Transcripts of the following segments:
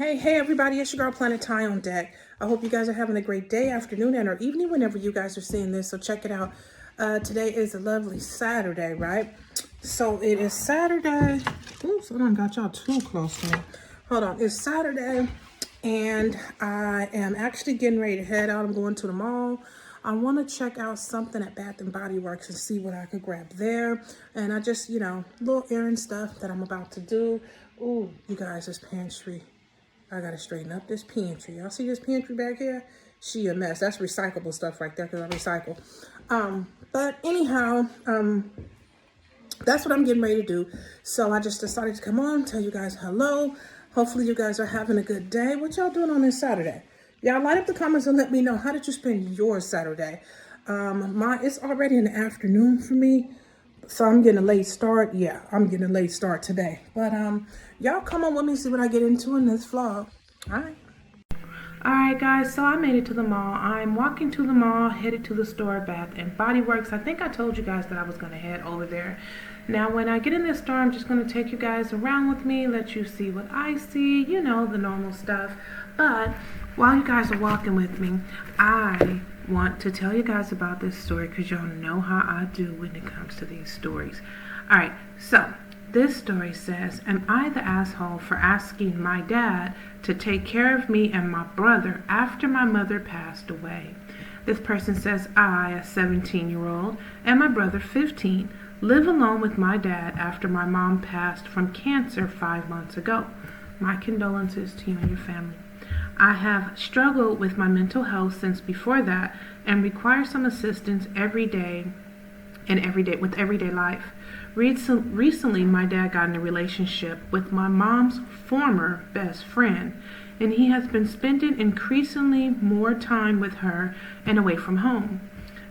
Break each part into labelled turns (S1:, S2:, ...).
S1: Hey everybody, it's your girl Planet Ty on deck. I hope you guys are having a great day, afternoon, and or evening whenever you guys are seeing this. So check it out. Today is a lovely Saturday, right? So it is Saturday. Oops, I done got y'all too close to me. Hold on, it's Saturday, and I am actually getting ready to head out. I'm going to the mall. I want to check out something at Bath and Body Works and see what I could grab there. And I just, little errand stuff that I'm about to do. Ooh, you guys, this pantry. I gotta straighten up this pantry. Y'all see this pantry back here? She a mess. That's recyclable stuff right there because I recycle. But anyhow, that's what I'm getting ready to do. So I just decided to come on, tell you guys hello. Hopefully you guys are having a good day. What y'all doing on this Saturday? Y'all light up the comments and let me know, how did you spend your Saturday? It's already in the afternoon for me. So I'm getting a late start. Yeah, I'm getting a late start today. But y'all come on with me, see what I get into in this vlog. Alright guys, so I made it to the mall. I'm walking to the mall, headed to the store, Bath and Body Works. I think I told you guys that I was going to head over there. Now when I get in this store, I'm just going to take you guys around with me, let you see what I see, the normal stuff. But while you guys are walking with me, I want to tell you guys about this story because y'all know how I do when it comes to these stories. Alright, so this story says, am I the asshole for asking my dad to take care of me and my brother after my mother passed away? This person says, I, a 17-year-old, and my brother, 15, live alone with my dad after my mom passed from cancer 5 months ago. My condolences to you and your family. I have struggled with my mental health since before that and require some assistance every day with everyday life. Recently, my dad got in a relationship with my mom's former best friend, and he has been spending increasingly more time with her and away from home.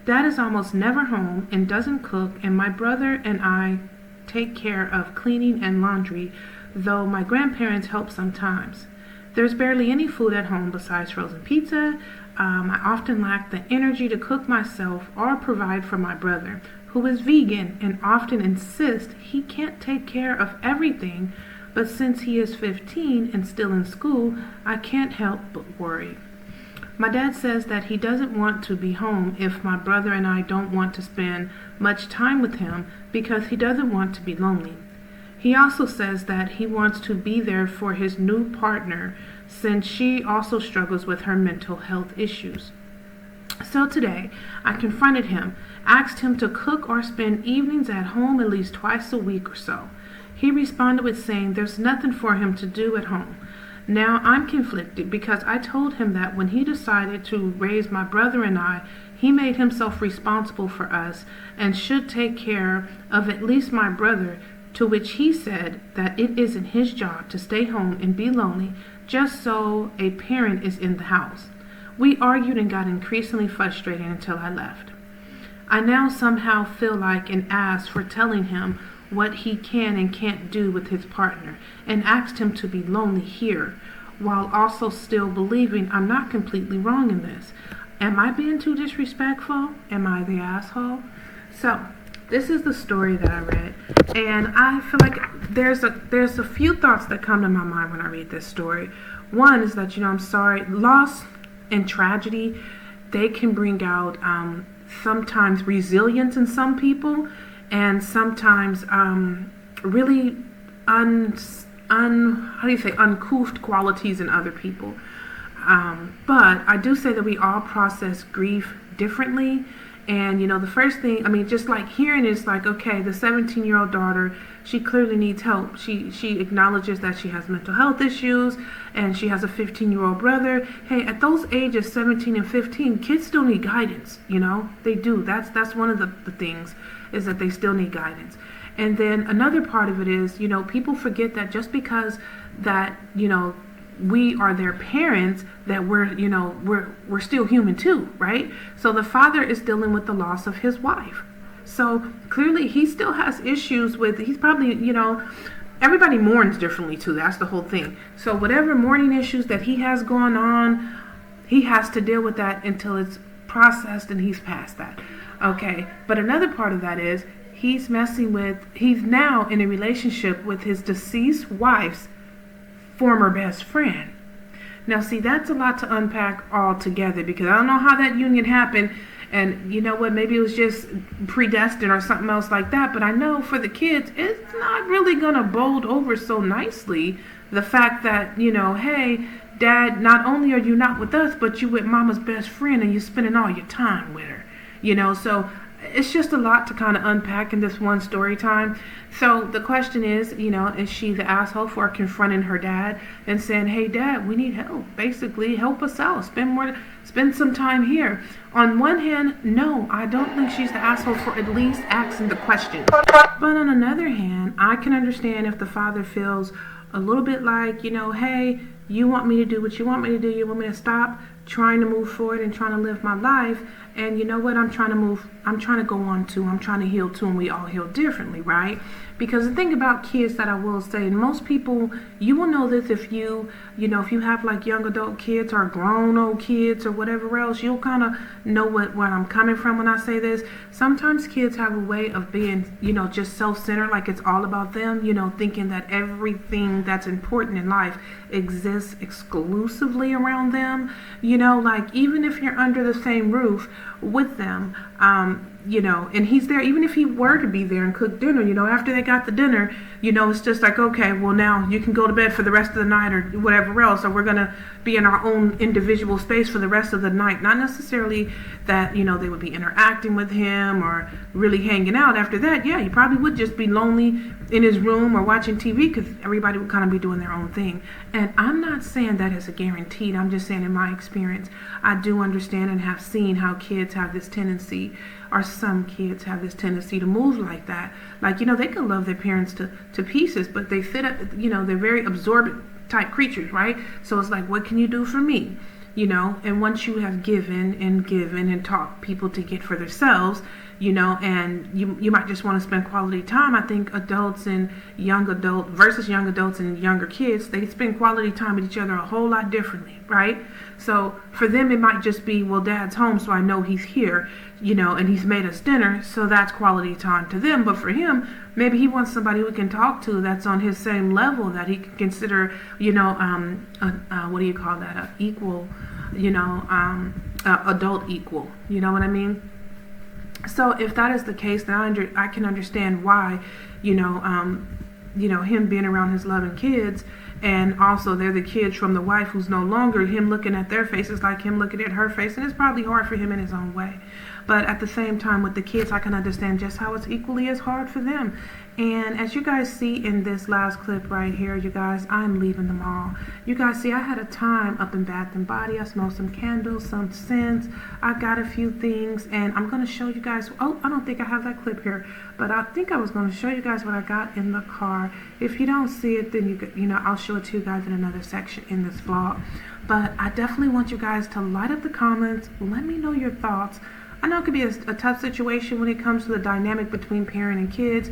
S1: Dad is almost never home and doesn't cook, and my brother and I take care of cleaning and laundry, though my grandparents help sometimes. There's barely any food at home besides frozen pizza. I often lack the energy to cook myself or provide for my brother, who is vegan and often insists he can't take care of everything, but since he is 15 and still in school, I can't help but worry. My dad says that he doesn't want to be home if my brother and I don't want to spend much time with him because he doesn't want to be lonely. He also says that he wants to be there for his new partner since she also struggles with her mental health issues. So today, I confronted him, asked him to cook or spend evenings at home at least twice a week or so. He responded with saying there's nothing for him to do at home. Now I'm conflicted because I told him that when he decided to raise my brother and I, he made himself responsible for us and should take care of at least my brother, to which he said that it isn't his job to stay home and be lonely just so a parent is in the house. We argued and got increasingly frustrated until I left. I now somehow feel like an ass for telling him what he can and can't do with his partner and asked him to be lonely here, while also still believing I'm not completely wrong in this. Am I being too disrespectful? Am I the asshole? So, this is the story that I read, and I feel like there's a few thoughts that come to my mind when I read this story. One is that, I'm sorry, loss and tragedy, they can bring out sometimes resilience in some people, and sometimes really uncouth qualities in other people. But I do say that we all process grief differently. And, the first thing, just like hearing is like, okay, the 17-year-old daughter, she clearly needs help. She acknowledges that she has mental health issues and she has a 15-year-old brother. Hey, at those ages, 17 and 15, kids still need guidance, They do. That's one of the things, is that they still need guidance. And then another part of it is, people forget that just because that, we are their parents, that we're still human too, right? So the father is dealing with the loss of his wife. So clearly he still has issues with, he's probably, everybody mourns differently too. That's the whole thing. So whatever mourning issues that he has going on, he has to deal with that until it's processed and he's past that. Okay. But another part of that is he's now in a relationship with his deceased wife's former best friend. Now, see, that's a lot to unpack altogether, because I don't know how that union happened. And you know what, maybe it was just predestined or something else like that. But I know for the kids, it's not really going to bold over so nicely the fact that, you know, hey, Dad, not only are you not with us, but you with Mama's best friend and you're spending all your time with her. You know, so it's just a lot to kind of unpack in this one story time. So the question is, you know, is she the asshole for confronting her dad and saying, hey, Dad, we need help. Basically, help us out. Spend some time here. On one hand, no, I don't think she's the asshole for at least asking the question. But on another hand, I can understand if the father feels a little bit like, you know, hey, you want me to do what you want me to do. You want me to stop trying to move forward and trying to live my life. And you know what? I'm trying to go on too. I'm trying to heal too. And we all heal differently, right? Because the thing about kids that I will say, and most people, you will know this if you have like young adult kids or grown old kids or whatever else, you'll kind of know where I'm coming from when I say this. Sometimes kids have a way of being, you know, just self-centered, like it's all about them, you know, thinking that everything that's important in life exists exclusively around them. You know, like even if you're under the same roof with them, you know, and he's there, even if he were to be there and cook dinner, you know, after they got the dinner, you know, it's just like, okay, well, now you can go to bed for the rest of the night or whatever else, or we're going to be in our own individual space for the rest of the night. Not necessarily that, you know, they would be interacting with him or really hanging out after that. Yeah, he probably would just be lonely in his room or watching TV because everybody would kind of be doing their own thing. And I'm not saying that as a guaranteed. I'm just saying in my experience, I do understand and have seen how kids have this tendency, or some kids have this tendency to move like that. Like, you know, they can love their parents to pieces, but they fit up, you know, they're very absorbent type creatures, right? So it's like, what can you do for me? You know, and once you have given and taught people to get for themselves, you know, and you might just want to spend quality time. I think adults and young adults and younger kids, they spend quality time with each other a whole lot differently, right? So for them, it might just be, well, Dad's home, so I know he's here, you know, and he's made us dinner, so that's quality time to them. But for him, maybe he wants somebody who can talk to that's on his same level, that he can consider, you know, what do you call that? Equal, you know, adult equal. You know what I mean? So if that is the case, then I can understand why, you know, him being around his loving kids, and also they're the kids from the wife who's no longer, him looking at their faces like him looking at her face, and it's probably hard for him in his own way. But at the same time, with the kids, I can understand just how it's equally as hard for them. And as you guys see in this last clip right here, you guys, I'm leaving the mall. You guys see, I had a time up in Bath & Body. I smelled some candles, some scents. I got a few things, and I'm going to show you guys. Oh, I don't think I have that clip here, but I think I was going to show you guys what I got in the car. If you don't see it, then you know, I'll show it to you guys in another section in this vlog. But I definitely want you guys to light up the comments. Let me know your thoughts. I know it could be a tough situation when it comes to the dynamic between parent and kids,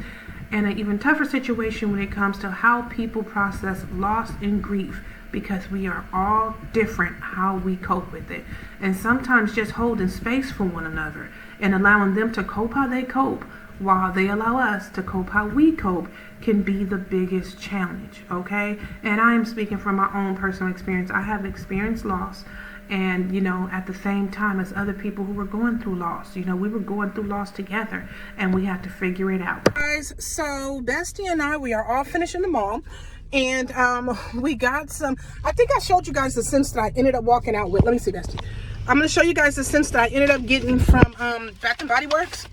S1: and an even tougher situation when it comes to how people process loss and grief, because we are all different how we cope with it. And sometimes just holding space for one another and allowing them to cope how they cope while they allow us to cope how we cope can be the biggest challenge, okay? And I am speaking from my own personal experience. I have experienced loss. And, you know, at the same time as other people who were going through loss, you know, we were going through loss together, and we had to figure it out.
S2: Guys, so Bestie and I, we are all finished in the mall, and we got some, I think I showed you guys the scents that I ended up walking out with. Let me see, Bestie. I'm going to show you guys the scents that I ended up getting from Bath & Body Works.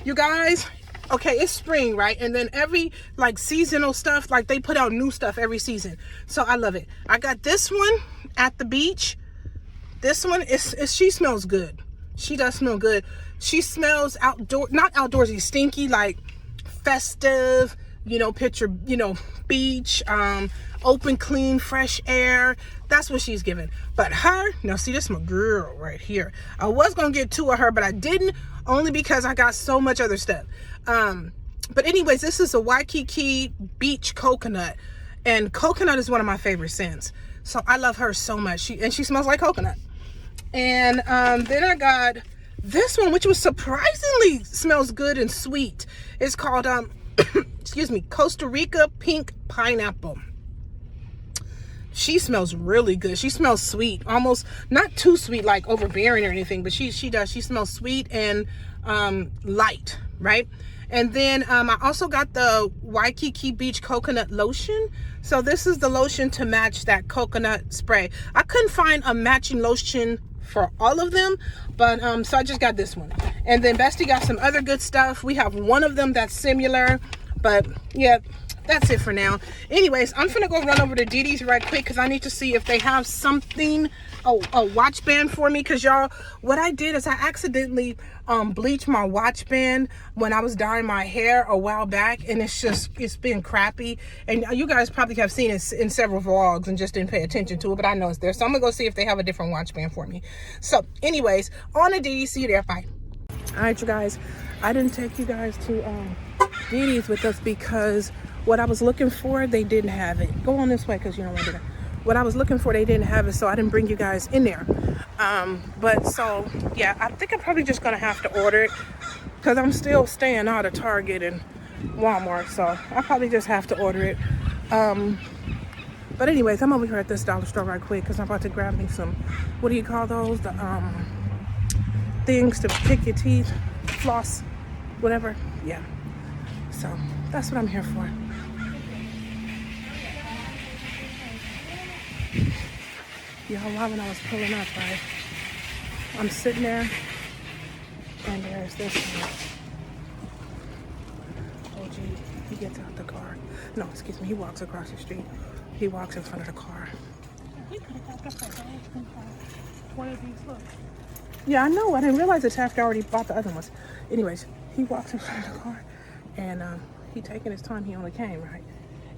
S2: You guys, okay, it's spring, right? And then every, like, seasonal stuff, like, they put out new stuff every season. So I love it. I got this one at the beach. This one she smells good. She does smell good. She smells not outdoorsy, stinky, like festive, you know, picture, you know, beach, open, clean, fresh air. That's what she's giving. But her, now see, this is my girl right here. I was gonna get two of her, but I didn't, only because I got so much other stuff. But anyways, this is a Waikiki beach coconut, and coconut is one of my favorite scents. So I love her so much. She smells like coconut. And then I got this one, which was surprisingly smells good and sweet. It's called, excuse me, Costa Rica Pink Pineapple. she smells really good. She smells sweet, almost not too sweet, like overbearing or anything, but she does. She smells sweet and light, right? And then I also got the Waikiki Beach coconut lotion. So this is the lotion to match that coconut spray. I couldn't find a matching lotion for all of them, but so I just got this one. And then Bestie got some other good stuff. We have one of them that's similar, but yeah, that's it for now. Anyways, I'm gonna go run over to Dee Dee's right quick because I need to see if they have something, a watch band for me. Because y'all, what I did is I accidentally bleached my watch band when I was dyeing my hair a while back, and it's been crappy. And you guys probably have seen it in several vlogs and just didn't pay attention to it, but I know it's there. So I'm gonna go see if they have a different watch band for me. So anyways, on to Dee Dee. See you there. Bye. All right, you guys, I didn't take you guys to Dee Dee's with us because what I was looking for, they didn't have it. Go on this way because you don't want to do that. What I was looking for, they didn't have it, so I didn't bring you guys in there. But so, yeah, I think I'm probably just going to have to order it because I'm still staying out of Target and Walmart, so I'll probably just have to order it. But anyways, I'm over here at this dollar store right quick because I'm about to grab me some, what do you call those? The things to pick your teeth, floss, whatever. Yeah. So that's what I'm here for. Y'all, while when I was pulling up, right, I'm sitting there, and there's this one. Oh, gee, he gets out the car. No, excuse me, he walks across the street. He walks in front of the car. One of these, look. Yeah, I know. I didn't realize that Taft already bought the other ones. Anyways, he walks in front of the car, and he taking his time. He only came, right?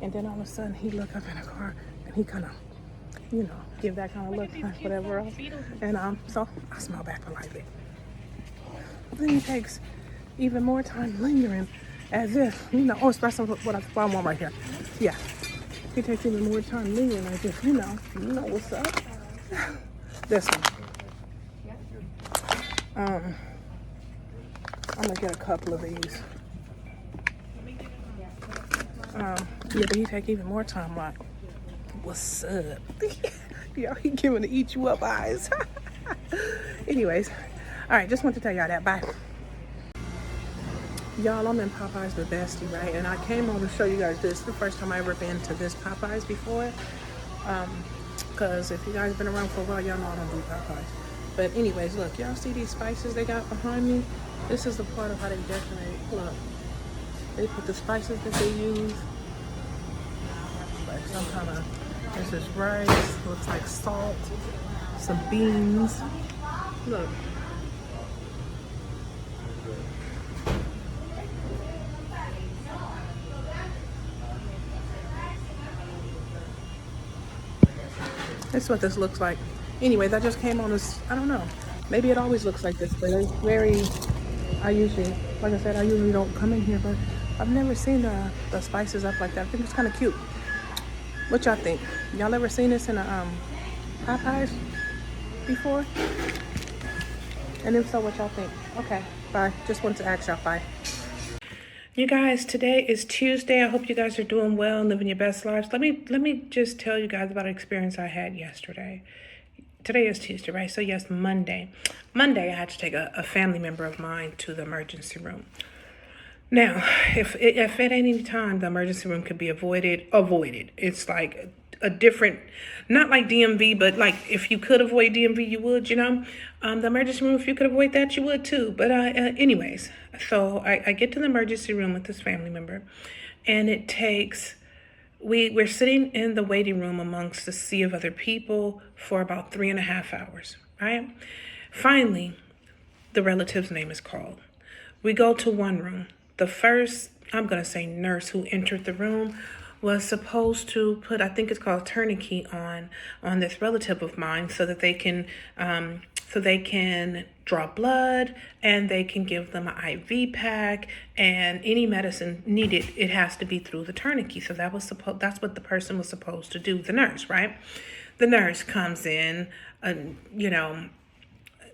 S2: And then all of a sudden, he look up in the car, and he kind of, you know, give that kind of look, like whatever else. And so I smell back politely. Then he takes even more time lingering, as if, you know, oh, especially what I want right here. Yeah, he takes even more time lingering, as if, you know what's up. This one. I'm gonna get a couple of these. Yeah, but he take even more time, like, what's up? Yo, he giving the eat you up eyes. Anyways, all right, just want to tell y'all that. Bye. Y'all, I'm in Popeyes with Bestie, right? And I came over to show you guys this. The first time I ever been to this Popeyes before. Because if you guys been around for a while, y'all know I don't do Popeyes. But anyways, look, y'all see these spices they got behind me? This is the part of how they decorate. Look, they put the spices that they use. Like some kind of, this is rice, looks like salt, some beans. Look. That's what this looks like. Anyway, that just came on this, I don't know. Maybe it always looks like this, but it's very, like I said, I usually don't come in here, but I've never seen the spices up like that. I think it's kind of cute. What y'all think? Y'all ever seen this in a Popeyes before? And if so, what y'all think? Okay, bye. Just wanted to ask y'all, bye. You guys, today is Tuesday. I hope you guys are doing well and living your best lives. Let me just tell you guys about an experience I had yesterday. Today is Tuesday, right? So yes, Monday. Monday, I had to take a family member of mine to the emergency room. Now, if at any time the emergency room could be avoided. It's like a different, not like DMV, but like if you could avoid DMV, you would, you know. The emergency room, if you could avoid that, you would too. But anyways, so I get to the emergency room with this family member, and it takes, we're sitting in the waiting room amongst a sea of other people for about 3.5 hours, right? Finally, the relative's name is called. We go to one room. The first, I'm going to say nurse who entered the room was supposed to put, I think it's called a tourniquet on this relative of mine so that they can draw blood and they can give them an IV pack and any medicine needed. It has to be through the tourniquet. So that's what the person was supposed to do, the nurse, right? The nurse comes in,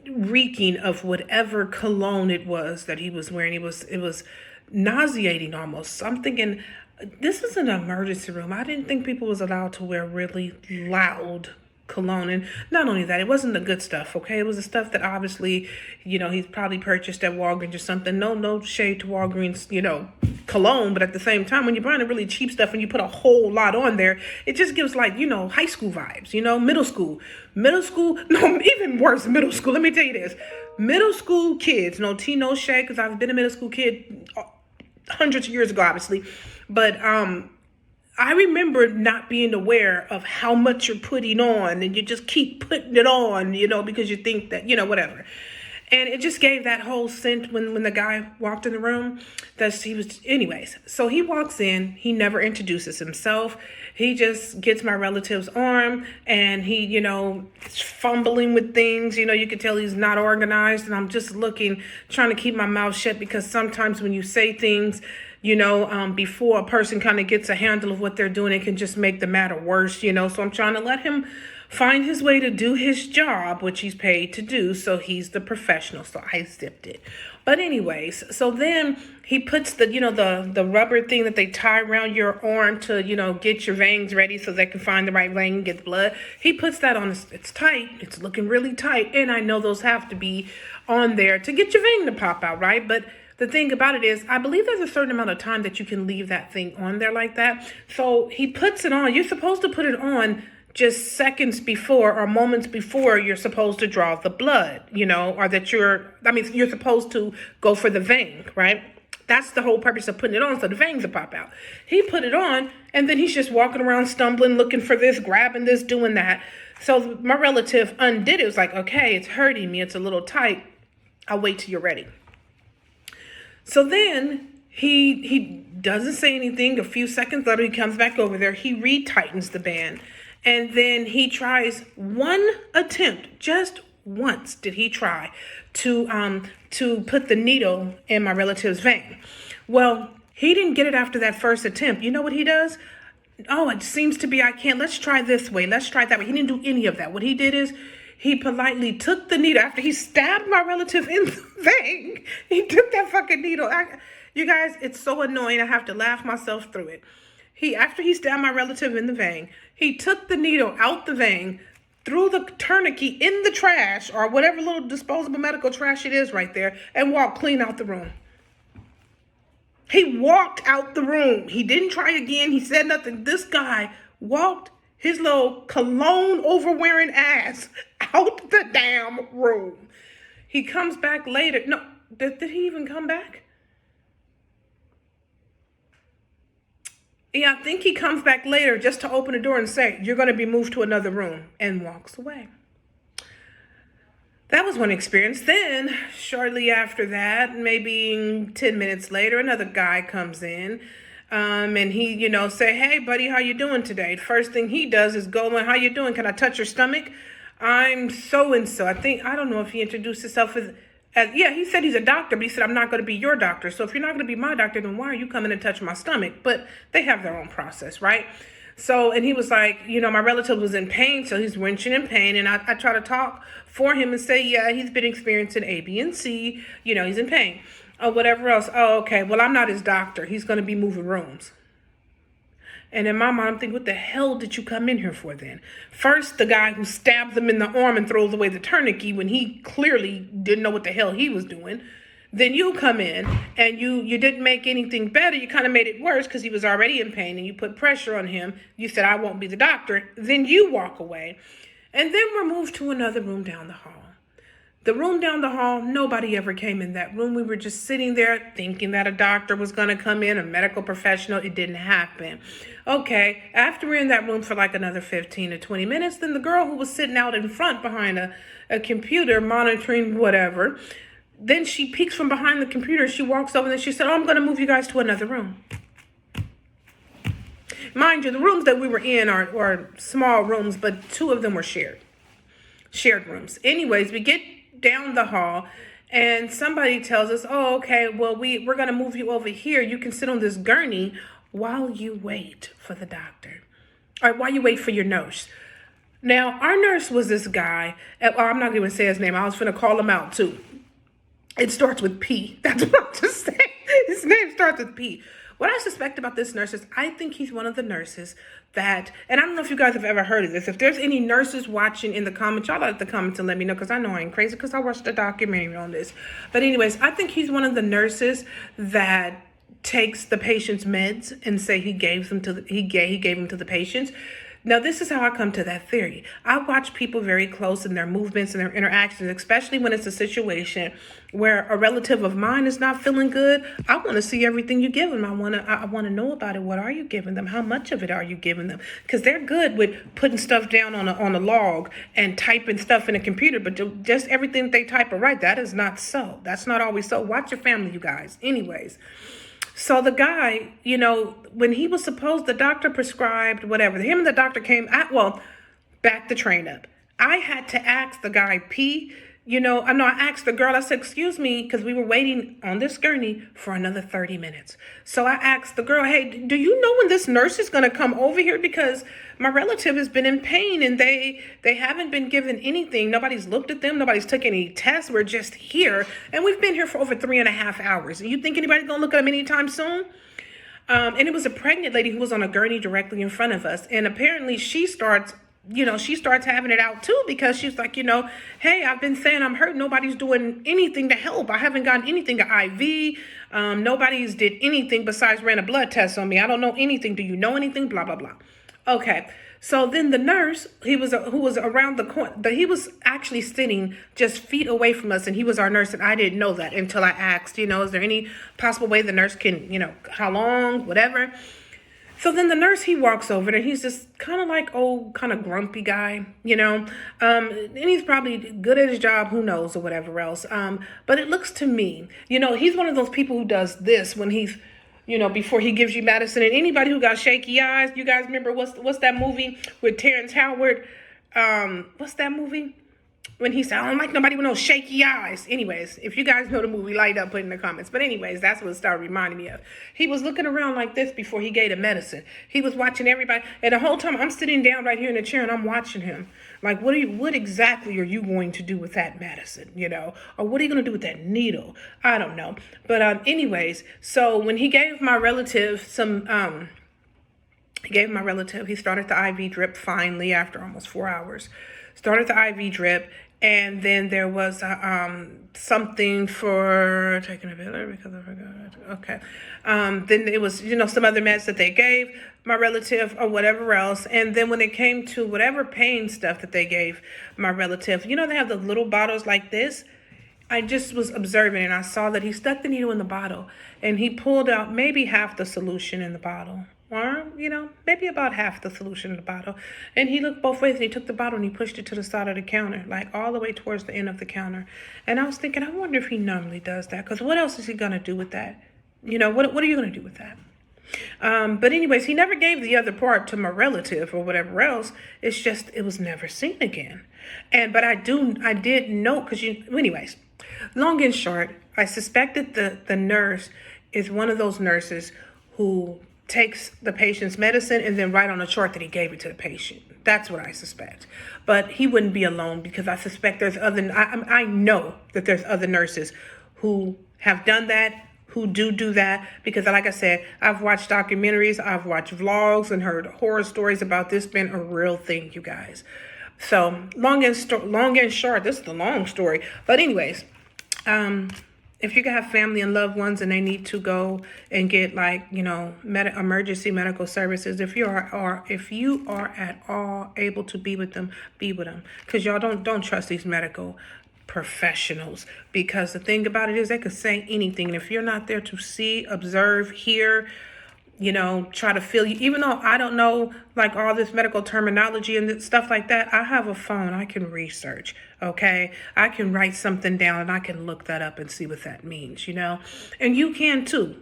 S2: reeking of whatever cologne it was that he was wearing. It was nauseating almost. So I'm thinking,
S1: This is an emergency room. I didn't think people was allowed to wear really loud cologne. And not only that, it wasn't the good stuff, okay? It was the stuff that obviously, he's probably purchased at Walgreens or something. No shade to Walgreens, cologne. But at the same time, when you're buying a really cheap stuff and you put a whole lot on there, it just gives like, high school vibes, middle school. No, even worse, middle school. Let me tell you this. Middle school kids, no tea, no shade, because I've been a middle school kid hundreds of years ago, obviously. But I remember not being aware of how much you're putting on, and you just keep putting it on, because you think that, whatever. And it just gave that whole scent when the guy walked in the room that he was, anyways. So he walks in, he never introduces himself. He just gets my relative's arm and he, fumbling with things. You can tell he's not organized, and I'm just trying to keep my mouth shut, because sometimes when you say things, before a person kind of gets a handle of what they're doing, it can just make the matter worse, So I'm trying to let him find his way to do his job, which he's paid to do. So he's the professional. So I zipped it. But anyways, so then he puts the rubber thing that they tie around your arm to, get your veins ready so they can find the right vein and get the blood. He puts that on. It's tight. It's looking really tight. And I know those have to be on there to get your vein to pop out, right? But the thing about it is, I believe there's a certain amount of time that you can leave that thing on there like that. So he puts it on. You're supposed to put it on just seconds before or moments before you're supposed to draw the blood, or that you're supposed to go for the vein, right? That's the whole purpose of putting it on, so the veins will pop out. He put it on, and then he's just walking around stumbling, looking for this, grabbing this, doing that. So my relative undid it. It was like, okay, it's hurting me. It's a little tight. I'll wait till you're ready. So then he doesn't say anything. A few seconds later, he comes back over there. He retightens the band. And then he tries one attempt, just once did he try to put the needle in my relative's vein. Well, he didn't get it after that first attempt. You know what he does? Oh, it seems to be I can't. Let's try this way. Let's try that way. He didn't do any of that. What he did is he politely took the needle after he stabbed my relative in the vein. He took that fucking needle. You guys, it's so annoying. I have to laugh myself through it. After he stabbed my relative in the vein, he took the needle out the vein, threw the tourniquet in the trash or whatever little disposable medical trash it is right there, and walked clean out the room. He walked out the room. He didn't try again. He said nothing. This guy walked his little cologne overwearing ass out the damn room. He comes back later. No, did he even come back? Yeah, I think he comes back later just to open the door and say, you're going to be moved to another room, and walks away. That was one experience. Then, shortly after that, maybe 10 minutes later, another guy comes in, and he, say, hey, buddy, how you doing today? First thing he does is go, how you doing? Can I touch your stomach? I'm so-and-so. I don't know if he introduced himself yeah, he said he's a doctor, but he said, I'm not going to be your doctor. So if you're not going to be my doctor, then why are you coming and touching my stomach? But they have their own process, right? So, and he was like, my relative was in pain, so he's wrenching in pain. And I try to talk for him and say, yeah, he's been experiencing A, B, and C. He's in pain. Or whatever else. Oh, okay. Well, I'm not his doctor. He's going to be moving rooms. And in my mind, I'm thinking, what the hell did you come in here for then? First, the guy who stabs him in the arm and throws away the tourniquet when he clearly didn't know what the hell he was doing. Then you come in and you didn't make anything better. You kind of made it worse because he was already in pain and you put pressure on him. You said, I won't be the doctor. Then you walk away. And then we're moved to another room down the hall. The room down the hall, nobody ever came in that room. We were just sitting there thinking that a doctor was going to come in, a medical professional. It didn't happen. Okay, after we're in that room for like another 15 to 20 minutes, then the girl who was sitting out in front behind a computer monitoring whatever, then she peeks from behind the computer. She walks over and then she said, I'm going to move you guys to another room. Mind you, the rooms that we were in are small rooms, but two of them were shared rooms. Anyways, we get down the hall and somebody tells us, oh, okay, well, we're going to move you over here. You can sit on this gurney while you wait for the doctor, or while you wait for your nurse. Now, our nurse was this guy. I'm not going to say his name. I was going to call him out too. It starts with P. That's what I'm just saying. His name starts with P. What I suspect about this nurse is I think he's one of the nurses that, and I don't know if you guys have ever heard of this. If there's any nurses watching in the comments, y'all like the comments and let me know, because I know I ain't crazy, because I watched a documentary on this. But anyways, I think he's one of the nurses that takes the patient's meds and say he gave them to he gave them to the patients. Now, this is how I come to that theory. I watch people very close in their movements and their interactions, especially when it's a situation where a relative of mine is not feeling good. I want to see everything you give them. I want to know about it. What are you giving them? How much of it are you giving them? Because they're good with putting stuff down on a log and typing stuff in a computer, but just everything they type or write, that is not so. That's not always so. Watch your family, you guys. Anyways. So the guy, you know, when he was supposed, the doctor prescribed whatever. Him and the doctor came at, well, back the train up. I had to ask the guy, P, you know, I asked the girl, I said, excuse me, because we were waiting on this gurney for another 30 minutes. So I asked the girl, hey, do you know when this nurse is going to come over here? Because my relative has been in pain and they haven't been given anything. Nobody's looked at them. Nobody's took any tests. We're just here. And we've been here for over 3.5 hours. And you think anybody's going to look at them anytime soon? And it was a pregnant lady who was on a gurney directly in front of us. And apparently she starts having it out too, because she's like, you know, hey, I've been saying I'm hurt. Nobody's doing anything to help. I haven't gotten anything to IV. Nobody's did anything besides ran a blood test on me. I don't know anything. Do you know anything? Blah, blah, blah. Okay. So then the nurse, who was around the corner, he was actually sitting just feet away from us, and he was our nurse, and I didn't know that until I asked, you know, is there any possible way the nurse can, you know, how long, whatever. So then the nurse, he walks over and he's just kind of like old, kind of grumpy guy, you know, and he's probably good at his job, who knows, or whatever else. But it looks to me, you know, he's one of those people who does this when he's, you know, before he gives you medicine. And anybody who got shaky eyes, you guys remember what's that movie with Terrence Howard? What's that movie? When he said, I don't like nobody with no shaky eyes. Anyways, if you guys know the movie, light up, put in the comments. But anyways, that's what it started reminding me of. He was looking around like this before he gave the medicine. He was watching everybody. And the whole time I'm sitting down right here in the chair and I'm watching him. Like, what exactly are you going to do with that medicine, you know? Or what are you going to do with that needle? I don't know. But anyways, so when he gave my relative he started the IV drip finally after almost 4 hours. Started the IV drip, and then there was something for taking a pill because I forgot. Okay. Then it was, you know, some other meds that they gave my relative or whatever else. And then when it came to whatever pain stuff that they gave my relative, you know, they have the little bottles like this. I just was observing and I saw that he stuck the needle in the bottle and he pulled out maybe half the solution in the bottle. Or, you know, maybe about half the solution in the bottle. And he looked both ways and he took the bottle and he pushed it to the side of the counter, like all the way towards the end of the counter. And I was thinking, I wonder if he normally does that, because what else is he going to do with that? You know, what are you going to do with that? But anyways, he never gave the other part to my relative or whatever else. It's just, it was never seen again. But I did know, because anyways, long and short, I suspected the nurse is one of those nurses who takes the patient's medicine and then write on a chart that he gave it to the patient. That's what I suspect. But he wouldn't be alone, because I suspect there's I know that there's other nurses who have done that, who do that, because like I said, I've watched documentaries, I've watched vlogs and heard horror stories about this being a real thing, you guys. So long and short, this is the long story. But anyways, if you have family and loved ones and they need to go and get, like, you know, emergency medical services, if you are at all able to be with them, because y'all don't trust these medical professionals, because the thing about it is they could say anything, and if you're not there to see, observe, hear, you know, try to feel you, even though I don't know like all this medical terminology and stuff like that, I have a phone, I can research, okay? I can write something down and I can look that up and see what that means, you know? And you can too.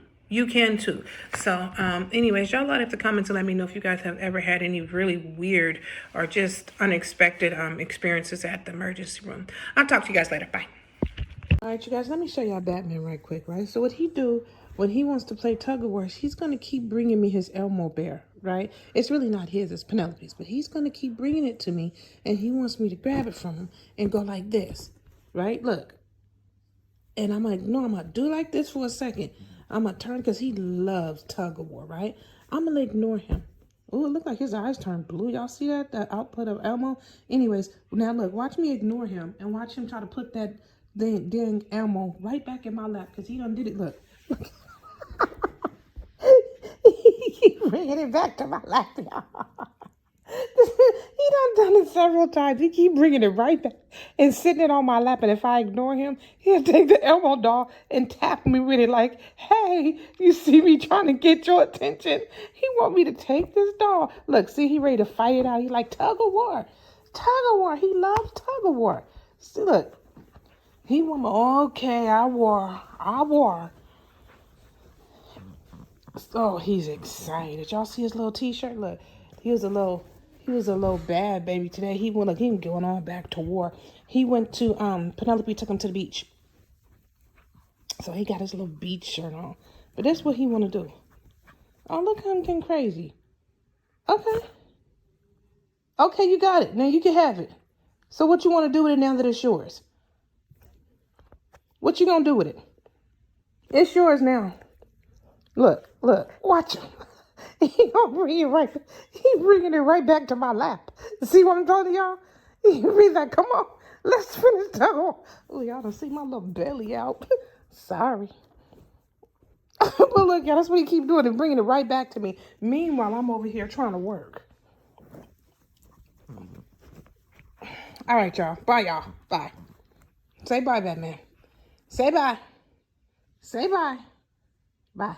S1: So anyways, y'all light up the comments and let me know if you guys have ever had any really weird or just unexpected experiences at the emergency room. I'll talk to you guys later. Bye. All right, you guys, let me show y'all Batman right quick, right? So what he do when he wants to play Tug of War, he's going to keep bringing me his Elmo bear, right? It's really not his, it's Penelope's, but he's going to keep bringing it to me, and he wants me to grab it from him and go like this, right? Look. And I'm like, no, I'm going to do like this for a second. I'm going to turn because he loves Tug of War, right? I'm going to ignore him. Oh, it looked like his eyes turned blue. Y'all see that? The output of Elmo? Anyways, now look, watch me ignore him and watch him try to put that dang Elmo right back in my lap because he done did it. Look. He keep bringing it back to my lap, y'all. He done it several times. He keep bringing it right back and sitting it on my lap. And if I ignore him, he'll take the Elmo doll and tap me with it like, hey, you see me trying to get your attention? He want me to take this doll. Look, see, he ready to fight it out. He like Tug of War. Tug of War. He loves Tug of War. See, look. He want me, okay, I war. Oh, he's excited. Y'all see his little t-shirt? Look, he was a little bad baby today. He going on back to war. He went to Penelope took him to the beach. So he got his little beach shirt on. But that's what he want to do. Oh, look how I'm getting crazy. Okay. Okay, you got it. Now you can have it. So what you want to do with it now that it's yours? What you gonna do with it? It's yours now. Look, watch him. He bringing it right back to my lap. See what I'm telling y'all? He read that. Come on, let's finish that one. Oh, y'all don't see my little belly out. Sorry. But look, y'all, that's what he keep doing and bringing it right back to me. Meanwhile, I'm over here trying to work. All right, y'all. Bye, y'all. Bye. Say bye, Batman. Say bye. Say bye. Bye.